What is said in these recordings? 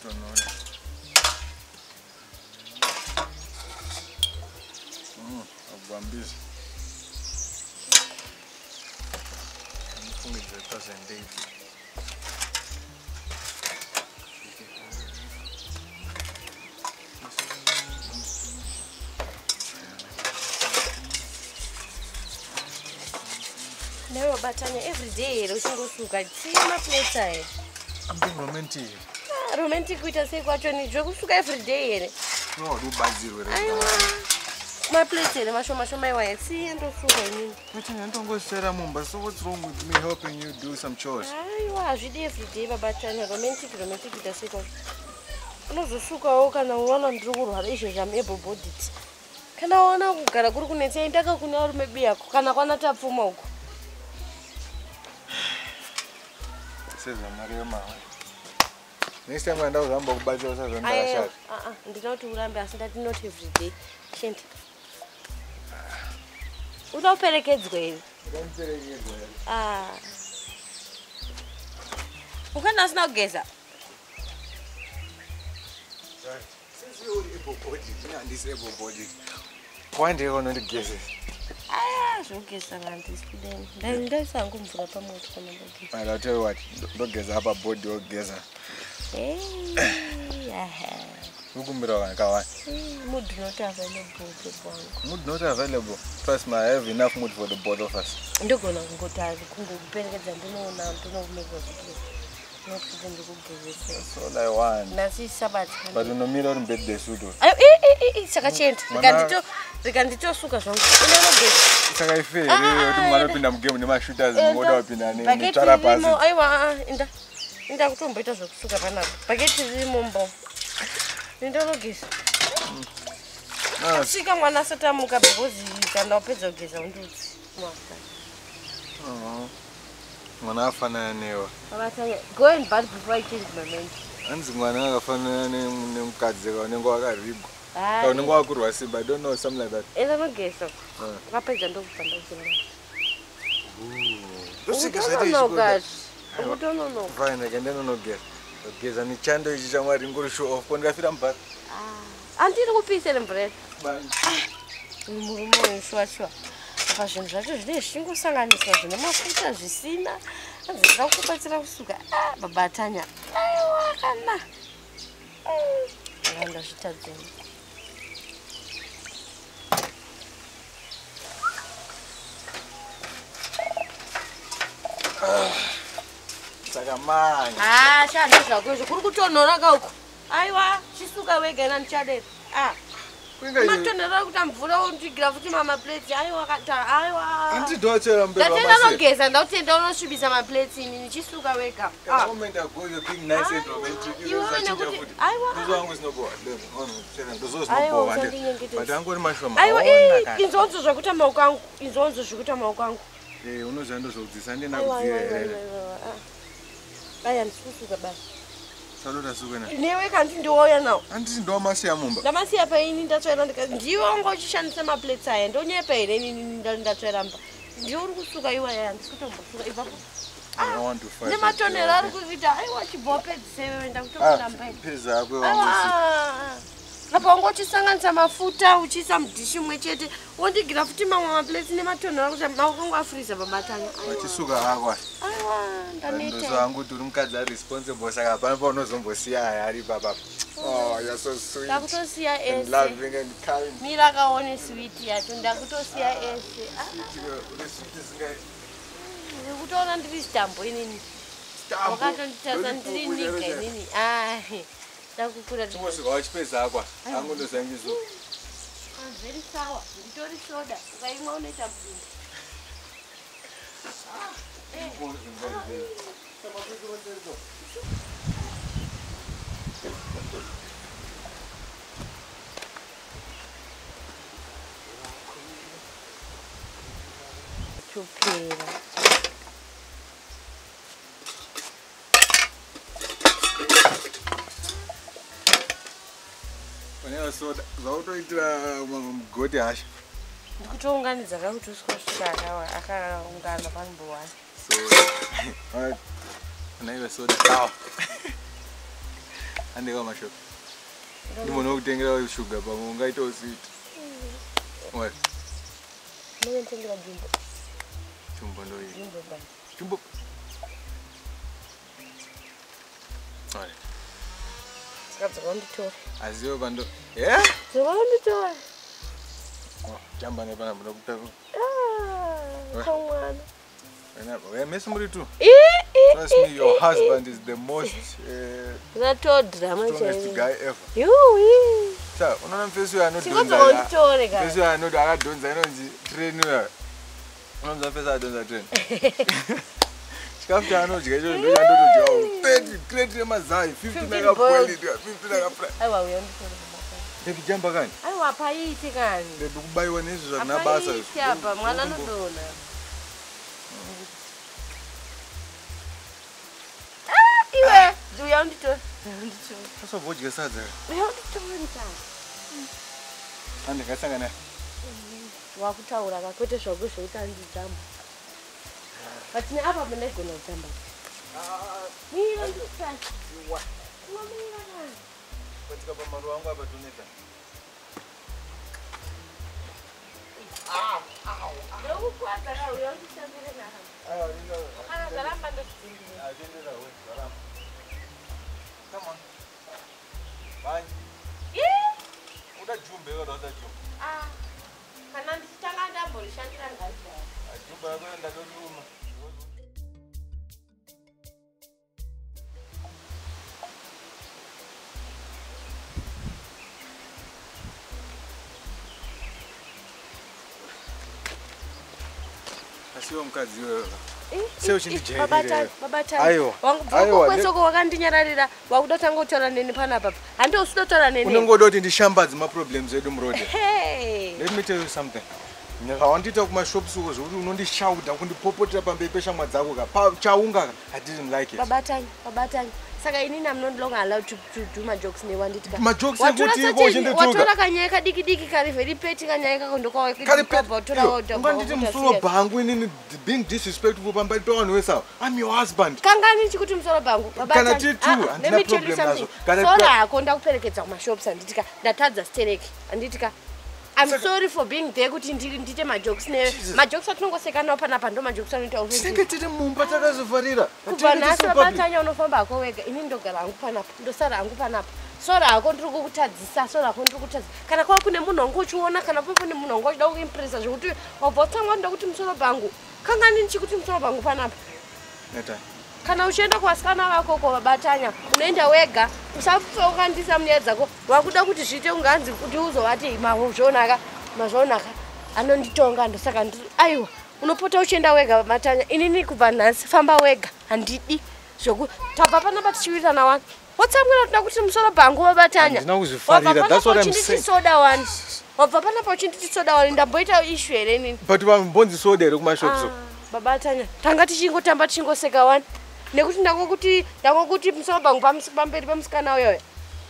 tonora. Abambiza. Fungi zitazendei. Never batanya every day. Ushingosuka tima plate. I'm being romantic. Romantic kuita sei kwacho ni zvokusuka every day here. No, do bazirwe. Aiwa. My plate here mashoma iwa yasi ndosuka inini. But you don't go sera mumba. So what's wrong with me helping you do some chores? Aiwa, azvidi every day babatanya romantic kuita sei kwacho. Unozosukawo kana uona ndiri kurwara izvo zvamuable bodied. Kana waona kugara kuri kunetsa ndaka kuna rume biyako kana kwana tapfuma uko. Seza Maria mawe. Next time I uzamba kubatsira usazondashaka. Ndinoti urambe asi ndati not every day. Shent. Unoperekedzwa here. Ndamperekedzwa. Ukanda asina kugeza. Since you're able bodied, and this able bodied. Why do you want to guess it? Zvogeza ngandisipideni. Ndaisangu mvura pamoto kana ndogeza. I'll tell you what, ndogeza apa body ogeza. Ukumbira wakawani. Mood not available bwangu. Mood not available. Trust me, I have enough mood for the both of us. Ndogona kungotari kungokuperekedza ndinoona ndinokumeka kuti nopinda ndikugezesa. That's all I want. Nasi sabati. But unomira uri birthday suit. Sakachenda. Rikanditosuka zvangu. Unogeza. Saka ife kuti mwana opinda mugame nemashooters ngoda opinda netsvara pasi. Aiwa, inda kutomboita zvokusuka panapa. Paketi rimo mbo. Ndinogeza. Asvika mwana asati amuka bhozi kana wapedza kugeza undudzi. Mwana afanana newa. Go and bath before I change my mind. Anzi mwana akafanana nemukadzi unenge wakarigwa. Unenge wakurwa simba. I don't know, something like that. Ndinogeza. Ngapedza ndokubva ndachira. Ndosvika zvati Utononoka. Fine, ndinogeza. Geza ni chando ichi chamwari ngori show off kondafira mubhati. Andiri kupisira mvura. Murume shwa. Apa zvinhu zvacho zvine zvingosanganiswa zvine mafuta zvisina. Anzira kubatsira kusuka. Babatanya. Aiwa kana. Nganda zvitadzeni. Sakamanya. Shanda zvako izvo kuri kutonhora kauko. Aiwa, chisuka wega ina ndichadera. Matonhora kuti mvura undigira futi mama plates. Aiwa kata. Aiwa. Andidotera mbeva mase. Ndatenda nogeza ndautenda unosvibisa ma plates ini chisuka wega. Moment ago you're being nice and romantic. Aiwa. Ndozo wangu sinoboa. Ndozo sinoboa. But angori mashoma. Aiwa, inzonzo zvakuita maoko angu. Inzonzo zvikuita maoko angu. Unoziva ndozvokudzisa ndina kudziva here. Aya ndisusuka basi. Salota sukena. Newe kanti ndiwoya nawo. Anditi ndamasiya mumba. Ndamasiya paini ndatsvaira ndiwe ungochishandisa maplates aya ndonyepa here inini ndatsvaira mba. Ndiwe uri kusuka iwa yaya ndisikutombosuka ipapo. Nematonero ari kuita aiwa chibhopedzise wewe ndakutopinda mbaini. Peza akwe wangosi. Apa ungochisanganisa mafuta uchiisa mudhishi mwe chete wondigira futi mamwe maplates nematonero kuti maoko angu afuriza pamatanya. Achisuka akwa. Aiwa ndaneta. Ndozo wangu kuti uri mukadzi responsible saka pano paunozombosiya aya ari papa. Oh, you're so sweet. Ndakutosiya ese. And loving and kind. Mira kaone sweet yacho ndakutosiya ese. Uri sweet isingai. Ndikutoona ndiri stambo inini. Wakatonditasa ndiri nika inini. Ndakukura ndiri. Chimosvika wachipedza akwa. Angu ndozangizo. Very sour. Nditori soda. Ukaimwa unoita mudumbu. Chupira. Soda. Zvautoitira mugoti hasha. Ndikutounganidza kakuti usikosvika akaungana panumber 1. So, naive soda. Ciao. andeka mashop ndimono kutengera sugar pamwe ungaita usiti what ndinotengera jumbo ndo iyi jumbo bani jumbo right skazonditora aziyo bando zonditora jamba ne bana munokutako komwana we miss muri tu trust me your husband is the most that drama guy ever you sa unaona mfesi wa anodonza ndizonditore ka mfesi wa anodo akadonza inonzi train ya unomza mfesi adonza train chikafuta anodya icho ndo yandotodyao 30 crate yemazai 50 mega boiled 50 mega fry aiwa uyanditore ndekujamba kani aiwa paiti kani ndekubayiwa nezvo zvakunabasa apa mwana anodona iwe uyanditore asobhodya sadza uyanditore ntana andingasangana wakutaura kakwete zvako zvoutandidzamba patine apa munegona kutamba mira ndisati mwamira nani katika pamaro wangu hapa tuneta ndokukwadza ka uyanditambire nahamba kana zvaramba ndosidzingire atendera we zvaramba come on bye uda jumbe kana uda jumbe kana ndichitanga ndamborishandira ngazi jumbe yako ndadoruma asiwo mukadzi wewe seo chindijairira babataiwangubvoko wakandinyararira wakuda tanga kutora neni panapa handi usidotora neni unongoda kuti ndishambadze maproblems edu murode let me tell you something nyakawandita kumashops uko zvokuti unondishauda kundipopotera pamberi peshamwa dzako ka chaunga I didn't like it babatanya saka inini I'm not longer allowed to do my jokes newanditika majokes ekuti iko uchindotoka watora kanyaya kadiki kari very petty kanyaya kakondokwa unganditi musoro bhangu inini being disrespectful pamberi pevanhu vesawa I'm your husband kangani chikuti musoro bhangu kana titu handina problem nazo sora yako ndakuperekedza kumashops handitika ndatadza stereki handitika I'm sorry for being there kuti ndite majokes majokes atinongosekanawo panapa ndo majokes anoita offensive tiri mumba takazovharira kubva nhasi babatanya unofamba hako wega ini ndogara hangu panapa ndosara hangu panapa sora hako ndiri kukutadzisa sora hako ndiri kutadzisa kana kwava kune munhu wangu uchiona kana pane munhu wangu achida kuimpresa zvokuti wabva utangwa ndoda kuti musoro bhangu kangani ndichikuti musoro bhangu panapa kana uchienda kuvasikana vako kovabatanya unoenda wega usakandisa munyaya dzako wakuda kuti zviite unganzi kuti uzovati mazvaonaka anonditonga ndosaka aiwa unopota uchienda wega vabatanya inini kubva nhasi famba wega handidi zvoku tabva panapa tichiwirirana wani watsamwira toda kuti musoro bhangu vabatanya wabva panapa uchinditi soda wani ndamboita ishu here inini but vambonzi soda here kumashops babatanya tanga tichingotamba tichingoseka wani nekuti ndangokuti musoro bhangu pamberi pemusikana uyoyo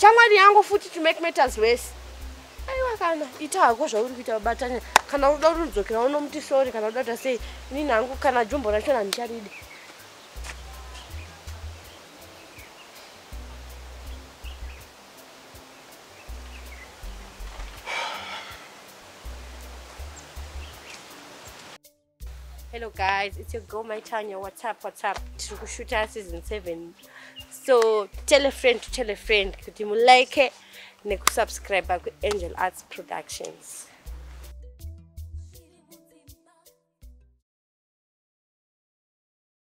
shamwari yangu futi to make matters worse aiwa kana ita hako zvauri kuita babatanya kana uda kuti udzokera unomuti sori kana uda kuti sei inini hangu kana jumbo rachona ndicharidi Hello guys, it's your girl Maitanya. What's up? Tukushuta season 7. So tell a friend to tell a friend kuti mulike nekusubscribe ku Angel Arts Productions.